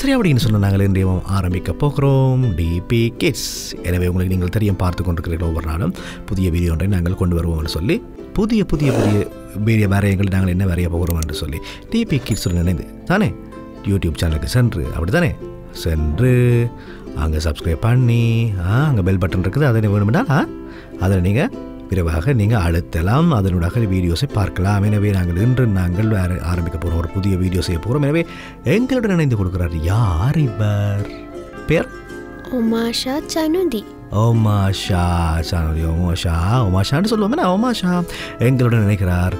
சரி, அப்படின்னு சொன்ன நாங்கள் இன்றையும் ஆரம்பிக்க போகிறோம் டிபி கிட்ஸ். எனவே உங்களுக்கு நீங்கள் தெரியும் பார்த்து கொண்டிருக்கிறீர்கள் ஒவ்வொரு நாளும் புதிய வீடியோ ஒன்றை நாங்கள் கொண்டு வருவோம்னு சொல்லி புதிய புதிய புதிய வீடியோ வரையங்கள் நாங்கள் என்ன வரைய போகிறோம் என்று சொல்லி டிபி கிட்ஸ் நினைந்து தானே யூடியூப் சேனலுக்கு சென்று அப்படி தானே சென்று அங்கே சப்ஸ்கிரைப் பண்ணி அங்கே பெல் பட்டன் இருக்குது, அதை வேணுமென்றால் அதில் நீங்கள் விரைவாக நீங்கள் அழுத்தலாம், அதனுடைய வீடியோஸை பார்க்கலாம். எனவே நாங்கள் ஆரம்பிக்க போகிறோம், ஒரு புதிய வீடியோ செய்ய போகிறோம். எனவே எங்களுடன் இணைந்து கொடுக்குறார் யார் இவர்? பேர் ஒமாஷா சனுதி. ஒமாஷா சனுதி. ஒமாஷான்னு சொல்லுவோம். ஒமாஷா எங்களுடன் நினைக்கிறார்.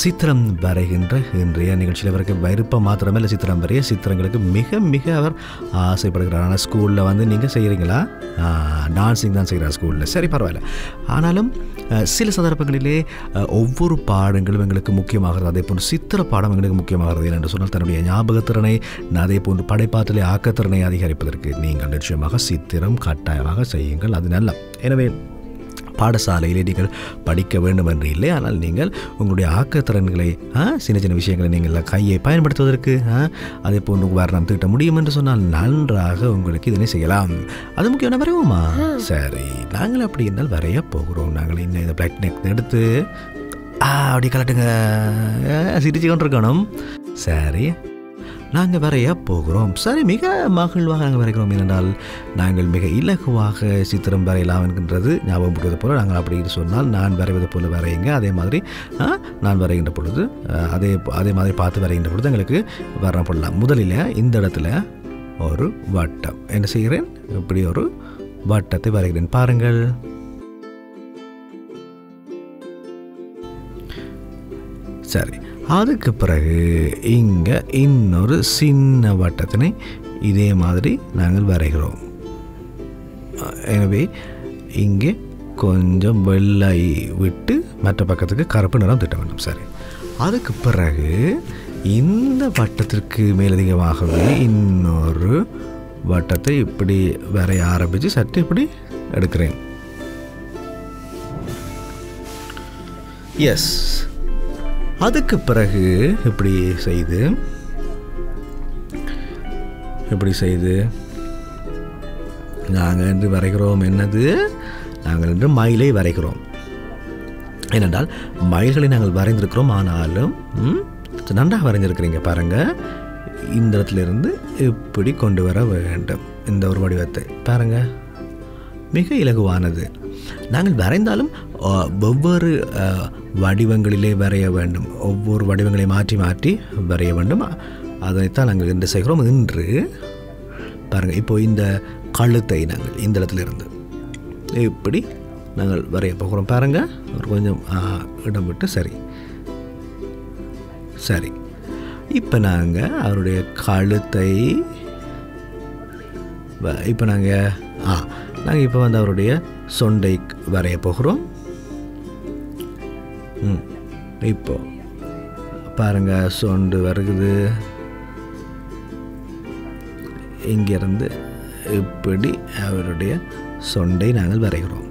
சித்திரம் வரைகின்ற இன்றைய நிகழ்ச்சியில் அவருக்கு விருப்பம் மாத்திரமே இல்லை, சித்திரம் வரைய சித்திரங்களுக்கு மிக மிக அவர் ஆசைப்படுகிறார். ஆனால் ஸ்கூலில் வந்து நீங்கள் செய்கிறீங்களா? டான்ஸிங் தான் செய்கிறார் ஸ்கூலில். சரி, பரவாயில்ல. ஆனாலும் சில சந்தர்ப்பங்களிலே ஒவ்வொரு பாடங்களும் எங்களுக்கு முக்கியமாகிறது. அதே போன்று சித்திர பாடம் எங்களுக்கு முக்கியமாகிறது என்று சொன்னால் தன்னுடைய ஞாபகத்திறனை, அதே போன்று படைப்பாற்றலை, ஆக்கத்திறனை அதிகரிப்பதற்கு நீங்கள் நிச்சயமாக சித்திரம் கட்டாயமாக செய்யுங்கள். அது நல்ல. எனவே பாடசாலையிலே நீங்கள் படிக்க வேண்டும் என்று இல்லை, ஆனால் நீங்கள் உங்களுடைய ஆக்கத்திறன்களை சின்ன சின்ன விஷயங்களை நீங்கள் கையை பயன்படுத்துவதற்கு அதே போன்று வர்ணம் தீட்ட முடியும் என்று சொன்னால் நன்றாக உங்களுக்கு இதனை செய்யலாம். அது முக்கியமான வரைவோமா? சரி, நாங்கள் அப்படி இருந்தால் வரைய போகிறோம். நாங்கள் இன்னும் இந்த பிளாக் நெக் எடுத்து அப்படி கலட்டுங்க, சிரிச்சு கொண்டிருக்கணும். சரி, நாங்கள் வரைய போகிறோம். சரி, மிக மகிழ்வாக நாங்கள் வரைகிறோம். ஏனென்றால் நாங்கள் மிக இலகுவாக சித்திரம் வரையலாம் என்கின்றது ஞாபகம் போடுவது போல் நாங்கள் அப்படி சொன்னால் நான் வரைவது போல் வரையுங்க. அதே மாதிரி நான் வரைகின்ற பொழுது அதே மாதிரி பார்த்து வரைகின்ற பொழுது எங்களுக்கு வர போடலாம். முதலில் இந்த இடத்துல ஒரு வட்டம் என்ன செய்கிறேன், இப்படி ஒரு வட்டத்தை வரைகிறேன். பாருங்கள். சரி, அதுக்கு பிறகு இங்கே இன்னொரு சின்ன வட்டத்தினை இதே மாதிரி நாங்கள் வரைகிறோம். எனவே இங்கே கொஞ்சம் வெள்ளை விட்டு மற்ற பக்கத்துக்கு கருப்பு நிறம் திட்ட வேண்டும். சரி, அதுக்கு பிறகு இந்த வட்டத்திற்கு மேலதிகமாகவே இன்னொரு வட்டத்தை இப்படி வரைய ஆரம்பித்து சற்று இப்படி எடுக்கிறேன். எஸ், அதுக்கு பிறகு இப்படி செய்து நாங்கள் என்று வரைகிறோம். என்னது? நாங்கள் என்று மயிலை வரைகிறோம். ஏனென்றால் மயில்களை நாங்கள் வரைந்திருக்கிறோம். ஆனாலும் நன்றாக வரைஞ்சிருக்கிறீங்க பாருங்கள். இந்த இடத்துல இருந்து இப்படி கொண்டு வர வேண்டும். இந்த ஒரு வடிவத்தை பாருங்கள், மிக இலகுவானது. நாங்கள் வரைந்தாலும் ஒவ்வொரு வடிவங்களிலே வரைய வேண்டும். ஒவ்வொரு வடிவங்களை மாற்றி மாற்றி வரைய வேண்டும். அதைத்தான் நாங்கள் இன்று செய்கிறோம். இன்று பாருங்கள், இப்போது இந்த கழுத்தை நாங்கள் இந்த இடத்துல இருந்து இப்படி நாங்கள் வரைய போகிறோம். பாருங்கள், ஒரு கொஞ்சம் இடம் விட்டு. சரி சரி, இப்போ நாங்கள் அவருடைய கழுத்தை இப்போ நாங்கள் இப்போ வந்து அவருடைய சொண்டை வரைய போகிறோம். இப்போ பாருங்க, சொண்டு வருகுது. இங்கிருந்து இப்படி அவருடைய சொண்டை நாங்கள் வரைகிறோம்.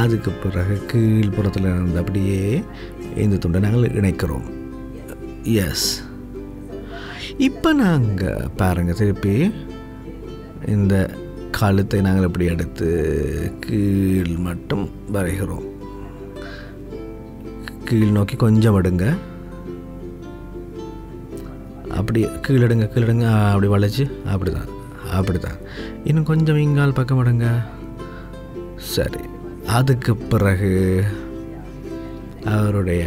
அதுக்கு பிறகு கீழ்ப்புறத்தில் இருந்து அப்படியே இந்த துண்டை நாங்கள் இணைக்கிறோம். எஸ், இப்போ நாங்கள் பாருங்கள், திருப்பி இந்த கழுத்தை நாங்கள் இப்படி எடுத்து கீழ் மட்டும் வரைகிறோம். கீழ் நோக்கி கொஞ்சம் எடுங்க, அப்படி கீழடுங்க அப்படி வளைச்சி அப்படிதான் இன்னும் கொஞ்சம் இங்கால் பக்கம் எடுங்க. சரி, அதுக்கு பிறகு அவருடைய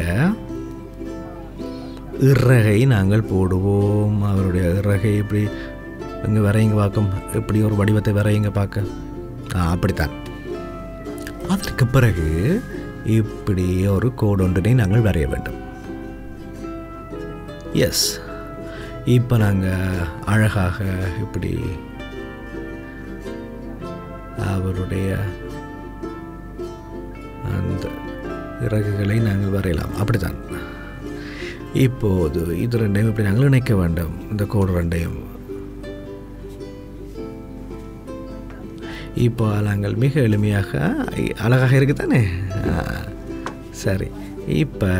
இறகை நாங்கள் போடுவோம். அவருடைய இறகை இப்படி இங்கே வரையுங்க பார்க்கும், இப்படி ஒரு வடிவத்தை வரையுங்க பார்க்க. அப்படித்தான். அதற்கு பிறகு இப்படி ஒரு கோடு ஒன்றினை நாங்கள் வரைய வேண்டும். எஸ், இப்போ நாங்கள் அழகாக இப்படி அவருடைய அந்த இறகுகளை நாங்கள் வரையலாம். அப்படித்தான். இப்போது இது ரெண்டையும் இப்படி நாங்கள் இணைக்க வேண்டும். இந்த கோடு ரெண்டையும் இப்போ நாங்கள் மிக எளிமையாக அழகாக இருக்குது தானே. சரி, இப்போ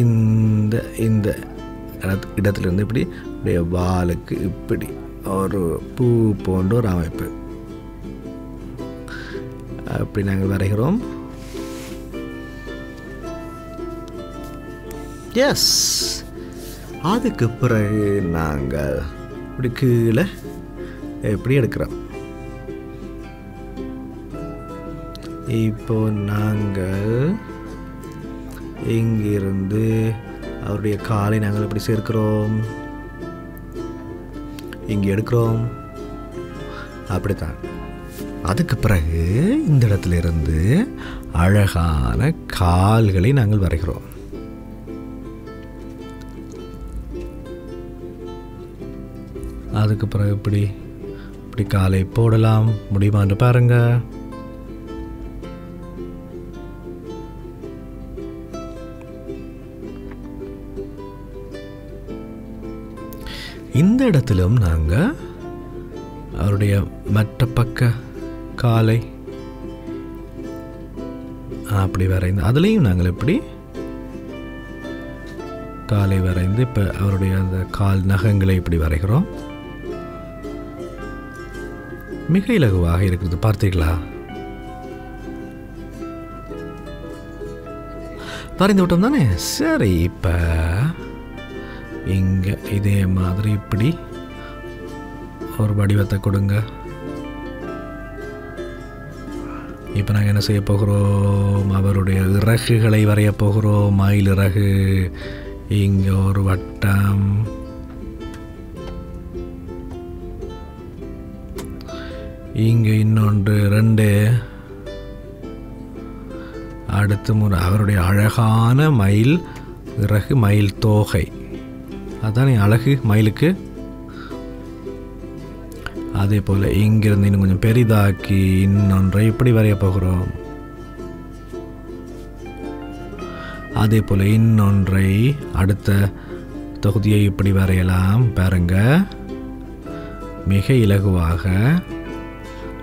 இந்த இந்த இடத்துலேருந்து இப்படி அப்படியே வாலுக்கு இப்படி ஒரு பூ போன்ற ஒரு அமைப்பு அப்படி நாங்கள் வரைகிறோம். எஸ், அதுக்கு பிறகு நாங்கள் இப்படி கீழே எப்படி எடுக்கிறோம். இப்போ நாங்கள் இங்கிருந்து அவருடைய காலை நாங்கள் எப்படி சேர்க்கிறோம், இங்கே எடுக்கிறோம், அப்படித்தான். அதுக்கு பிறகு இந்த இடத்துல இருந்து அழகான கால்களை நாங்கள் வரைகிறோம். அதுக்கு பிறகு இப்படி இப்படி காலை போடலாம் முடியுமான்னு பாருங்க. இந்த இடத்திலும் நாங்கள் அவருடைய மற்ற பக்க காலை அப்படி வரைந்து அதுலேயும் நாங்கள் எப்படி காலை வரைந்து இப்போ அவருடைய அந்த கால் நகங்களை இப்படி வரைகிறோம். மிக இலகுவாக இருக்கிறது, பார்த்தீங்களா? வரைந்து விட்டோம் தானே. சரி, இப்போ இங்கே இதே மாதிரி இப்படி ஒரு வடிவத்தை கொடுங்க. இப்போ நாங்கள் என்ன செய்ய போகிறோம், அவருடைய இறகுகளை வரைய போகிறோம். மயில் இறகு, இங்கே ஒரு வட்டம், இங்கே இன்னொன்று, 2. அடுத்து அவருடைய அழகான மயில் இறகு, மயில் தோகை, அதுதானே அழகு மயிலுக்கு. அதே போல் இங்கிருந்து இன்னும் கொஞ்சம் பெரிதாக்கி இன்னொன்றை இப்படி வரைய போகிறோம். அதே போல் இன்னொன்றை அடுத்த தொகுதியை இப்படி வரையலாம். பாருங்க, மிக இலகுவாக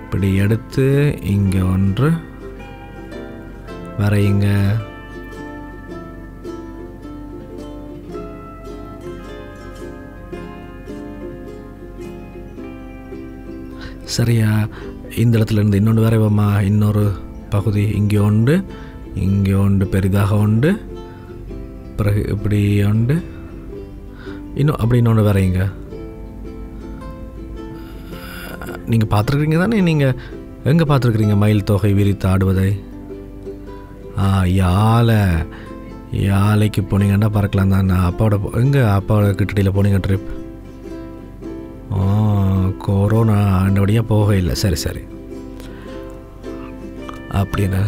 இப்படி எடுத்து இங்கே ஒன்று வரையுங்க. சரியா? இந்த இடத்துல இருந்து இன்னொன்று வரைவோமா? இன்னொரு பகுதி இங்கே ஒன்று பெரிதாக உண்டு, பிறகு இப்படி உண்டு, இன்னும் அப்படி இன்னொன்று வரையுங்க. நீங்கள் பார்த்துருக்குறீங்க தானே? நீங்கள் எங்கே பார்த்துருக்குறீங்க மயில் தொகை விரித்து ஆடுவதை? யாழைக்கு போனீங்கன்னா பறக்கலாம் தான். அப்பாவோட அப்பாவோட கிட்டடியில் போனீங்க ட்ரிப்? கொரோனா ஆண்டபடியாக போக இல்லை. சரி, அப்படின்னா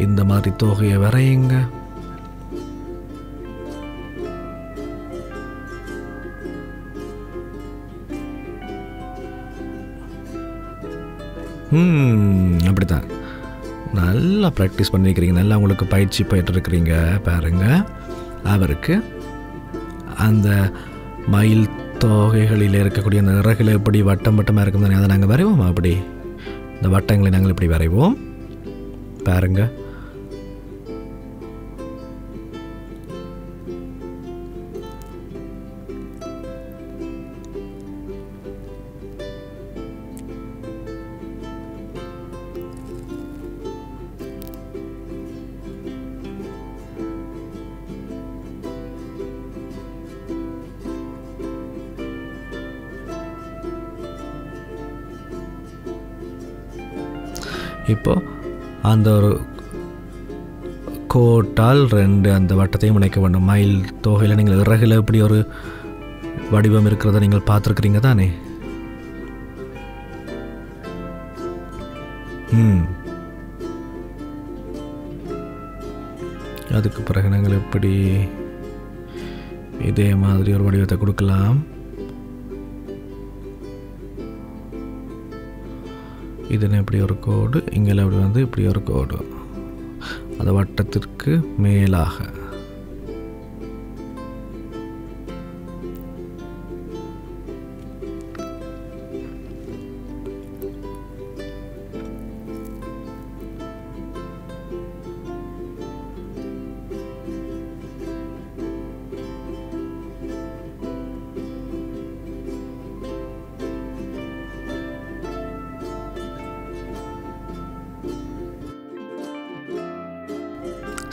இந்த மாதிரி தொகையை வரையுங்க. அப்படித்தான். நல்லா ப்ராக்டிஸ் பண்ணியிருக்கிறீங்க, நல்லா உங்களுக்கு பயிற்சி போயிட்டுருக்கிறீங்க. பாருங்கள், அவருக்கு அந்த மயில் தொகைகளில் இருக்கக்கூடிய அந்த இறகுல எப்படி வட்டம் வட்டமாக இருக்கும் தானே, அதை நாங்கள் வரைவோம். அப்படி இந்த வட்டங்களை நாங்கள் இப்படி வரைவோம். பாருங்கள், இப்போ அந்த ஒரு கோட்டால் 2 அந்த வட்டத்தையும் இணைக்க வேண்டும். மயில் தொகையில் நீங்கள் இறகுல இப்படி ஒரு வடிவம் இருக்கிறத நீங்கள் பார்த்துருக்குறீங்க தானே? அதுக்கு பிறகு நாங்கள் எப்படி இதே மாதிரி ஒரு வடிவத்தை கொடுக்கலாம். இதுன்னு இப்படி ஒரு கோடு, இங்கே அப்படி வந்து இப்படி ஒரு கோடு, அந்த வட்டத்திற்கு மேலாக.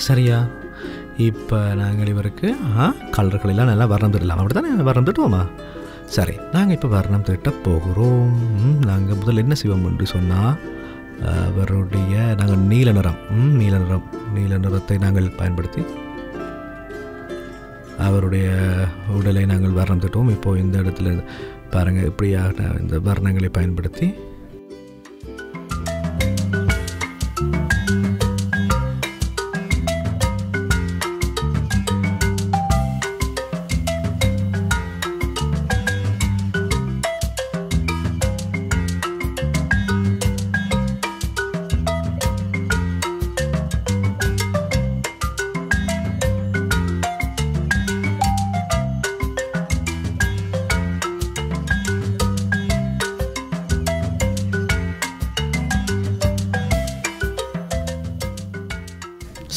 சரியா? இப்போ நாங்கள் இவருக்கு கலர்களெல்லாம் நல்லா வர்ணம் தரலாம். அப்படி தானே வர்ணம் தட்டுவோமா? சரி, நாங்கள் இப்போ வர்ணம் தட்ட போகிறோம். நாங்கள் முதல்ல என்ன செய்வோம் என்று சொன்னால், அவருடைய நாங்கள் நீல நிறத்தை நாங்கள் பயன்படுத்தி அவருடைய உடலை நாங்கள் வர்ணம் தட்டுவோம். இப்போது இந்த இடத்துல பாருங்கள், இப்படியாக இந்த வர்ணங்களை பயன்படுத்தி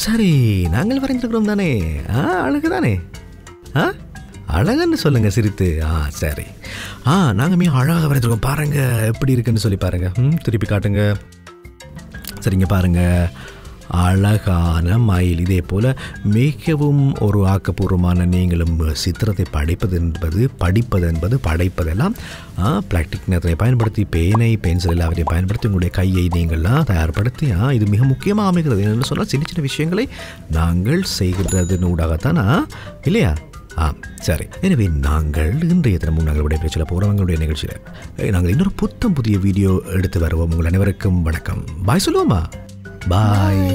சரி, நாங்கள் வரைஞ்சிருக்கிறோம் தானே? அழகு தானே? அழகுன்னு சொல்லுங்கள் சிரித்து. சரி, நாங்கள் மிக அழகாக வரைஞ்சிருக்கோம். பாருங்கள் எப்படி இருக்குன்னு சொல்லி பாருங்கள். திருப்பி காட்டுங்க. சரிங்க, பாருங்கள், அழகான மயில். இதே போல் மிகவும் ஒரு ஆக்கப்பூர்வமான நீங்களும் சித்திரத்தை படிப்பது என்பது படைப்பதெல்லாம் பிளாஸ்டிக் நிறத்தை பயன்படுத்தி பேனை பென்சில் எல்லாவற்றையும் பயன்படுத்தி உங்களுடைய கையை நீங்கள்லாம் தயார்படுத்தி இது மிக முக்கியமாக அமைகிறது. என்னென்னு சொன்னால் சின்ன சின்ன விஷயங்களை நாங்கள் செய்கிறதனூடாகத்தான் இல்லையா? சரி, எனவே நாங்கள் இன்றைய தினமும் நாங்கள் விடைபெற்ற போகிறவங்களுடைய நிகழ்ச்சியில் நாங்கள் இன்னொரு புதிய வீடியோ எடுத்து வருவோம். உங்கள் அனைவருக்கும் வணக்கம். பாய் சொல்லுவோமா? பாய்.